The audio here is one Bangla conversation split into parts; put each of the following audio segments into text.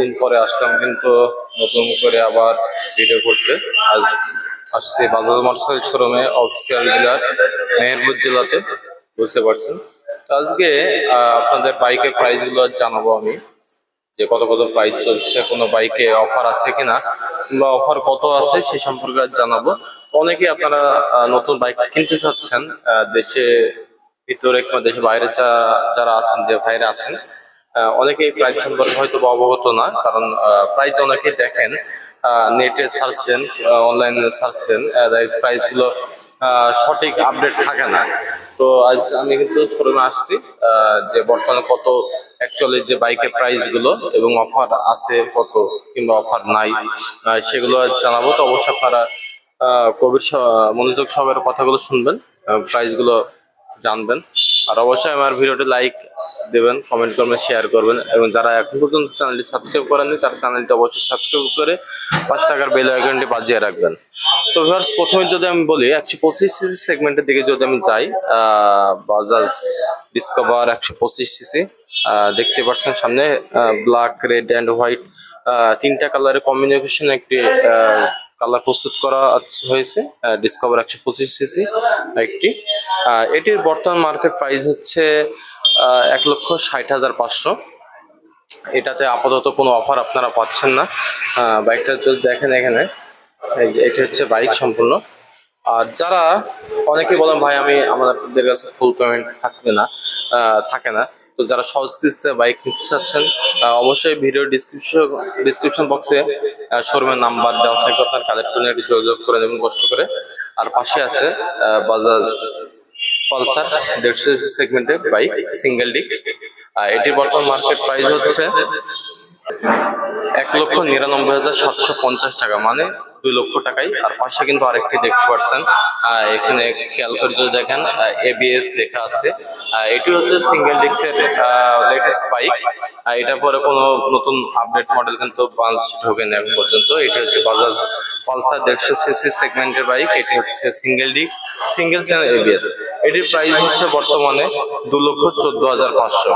বহুদিন পরে আসলাম কিন্তু নতুন করে আবার ভিডিও করতে। আজ আসছে বাজাজ মোটরসাইকেল শোরুমে, অফিসিয়াল ডিলার মেহেরপুর জেলাতে, বুঝতে পারছেন। তো আজকে আপনাদের বাইকের প্রাইস গুলো জানাবো আমি, যে কত কত প্রাইস চলছে, কোনো বাইকে অফার আছে কিনা কিংবা অফার কত আছে সেই সম্পর্কে জানাবো। অনেকে আপনারা নতুন বাইক কিনতে চাচ্ছেন, দেশে ভিতরে কিংবা দেশের বাইরে যারা আছেন, যে ভাইরা আছেন, অনেকেই প্রাইস সম্পর্কে হয়তো অবগত না, কারণ প্রাইস অনেকে দেখেন নেটে সার্চ দেন, অনলাইনে সার্চ দেন, প্রাইস গুলো সঠিক আপডেট থাকে না। তো আজ আমি কিন্তু শোরুমে আসছি, যে বর্তমানে কত অ্যাকচুয়ালি যে বাইকের প্রাইস গুলো এবং অফার আছে কত কিংবা অফার নাই, সেগুলো আজ জানাবো। তো অবশ্যই আপনারা গভীর মনোযোগ সহকারে কথাগুলো শুনবেন, প্রাইস গুলো জানবেন। আর অবশ্যই আমার ভিডিওটি লাইক দেবেন, কমেন্ট করবেন, শেয়ার করবেন, এবং যারা এখন পর্যন্ত চ্যানেলটি সাবস্ক্রাইব করেননি তারা চ্যানেলটি অবশ্যই সাবস্ক্রাইব করে 5 টাকার বেল আইকনটি বাজিয়ে রাখবেন। তো ভিউয়ার্স, প্রথমে যদি আমি বলি 125 সিসি সেগমেন্টের দিকে যদি আমি যাই, বাজাজ ডিসকভার 125 সিসি দেখতে পাচ্ছেন সামনে, ব্ল্যাক, রেড অ্যান্ড হোয়াইট তিনটা কালারের কম্বিনেশন একটি কালার প্রস্তুত করা হয়েছে। ডিসকভার 125 সিসি একটি, এটির বর্তমান মার্কেট প্রাইস হচ্ছে 1,60,500। এটাতে আপাতত কোনো অফার আপনারা পাচ্ছেন না। বাইকটা যদি দেখেন এখানে, এটা হচ্ছে বাইক সম্পূর্ণ। আর যারা অনেকে বলেন ভাই আমাদের কাছে ফুল পেমেন্ট থাকে না, তো যারা সহজ কিস্তিতে বাইক নিতে চাচ্ছেন, অবশ্যই ভিডিও ডিসক্রিপশন বক্সে শোরুমের নাম্বার দেওয়া থাকবে, আপনার কালেক্ট করে যোগাযোগ করে দেবেন কষ্ট করে। আর পাশে আছে বাজাজ পালসার 150 সেগমেন্টের বাইক, সিঙ্গেল ডিস্ক। এটির বর্তমান মার্কেট প্রাইস হচ্ছে 1,99,750 টাকা, মানে 2 লক্ষ টাকায়। আর পাশে কিন্তু আরেকটি দেখতে পাচ্ছেন, এখানে খেয়াল করে যদি দেখেন ABS লেখা আছে। এটি হচ্ছে সিঙ্গেল ডিস্কের লেটেস্ট বাইক। এটা পরে কোনো নতুন আপডেট মডেল কিন্তু বাংলাদেশে ঢোকেনি এখন পর্যন্ত। এটি হচ্ছে বাজাজ পালসার 150 সিসি সেগমেন্টের বাইক। এটি হচ্ছে single disc, single channel ABS। এটির প্রাইস হচ্ছে বর্তমানে 2,14,500।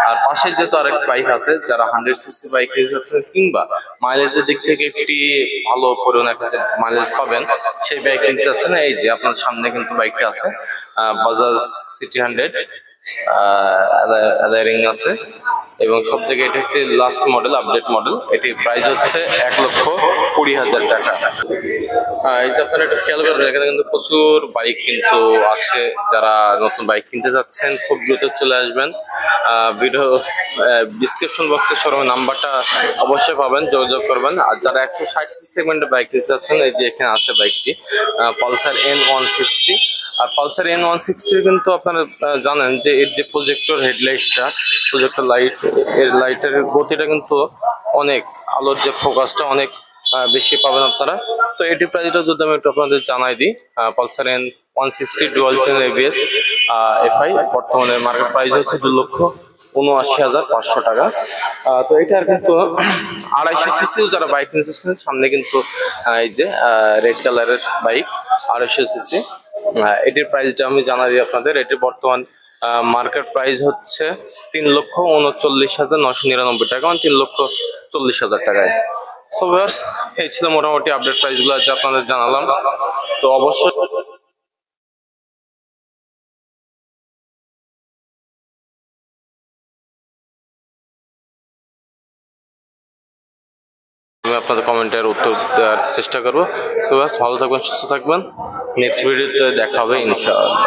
আর পাশে যেহেতু আরেক বাইক আছে, যারা 100 সিসি বাইক নিতে যাচ্ছেন কিংবা মাইলেজের দিক থেকে একটি ভালো পরিমাণ একটা মাইলেজ পাবেন, সেই বাইক নিতে যাচ্ছেন, এই যে আপনার সামনে কিন্তু বাইকটা আছে, বাজাজ সিটি 100 রিং আছে, এবং সব থেকে এটা হচ্ছে লাস্ট মডেল, আপডেট মডেল। এটির প্রাইস হচ্ছে 1,20,000 টাকা। এই যে আপনারা একটু খেয়াল করবেন, এখানে কিন্তু প্রচুর বাইক কিন্তু আছে। যারা নতুন বাইক কিনতে যাচ্ছেন খুব দ্রুত চলে আসবেন। ভিডিও ডিসক্রিপশন বক্সে শোরুমের নাম্বারটা অবশ্যই পাবেন, যোগাযোগ করবেন। আর যারা 160 সিসি সেগমেন্টের বাইক কিনতে যাচ্ছেন, এই যে এখানে আছে বাইকটি, পালসার N160। আর পালসার N160 কিন্তু আপনারা জানেন যে এর যে প্রজেক্টর প্রজেক্টর লাইট, এর লাইটের গতিটা কিন্তু অনেক, আলোর যে ফোকাসটা অনেক বেশি পাবেন আপনারা। তো এটির প্রাইসটা যদি আমি একটু আপনাদের জানাই দিই, Pulsar N160 dual channel ABS FI বর্তমানে মার্কেট প্রাইস হচ্ছে 2,79,500 টাকা। তো এটার কিন্তু 250 সিসিও যারা বাইক নিতেছেন, সামনে কিন্তু এই যে রেড কালারের বাইক 250 সিসি, এটির প্রাইসটা আমি জানাই দিই আপনাদের। এটির বর্তমান মার্কেট প্রাইস হচ্ছে 3,39,999 টাকা, মানে 3,40,000 টাকায়। সো ভিউয়ার্স, এই ছিল মোটামুটি আপডেট প্রাইসগুলো আজ আপনাদের জানালাম। তো অবশ্যই আমি আপনাদের কমেন্টের উত্তর দেওয়ার চেষ্টা করবো। সো ভিউয়ার্স, ভালো থাকবেন, সুস্থ থাকবেন। নেক্সট ভিডিওতে দেখা হবে ইনশাআল্লাহ।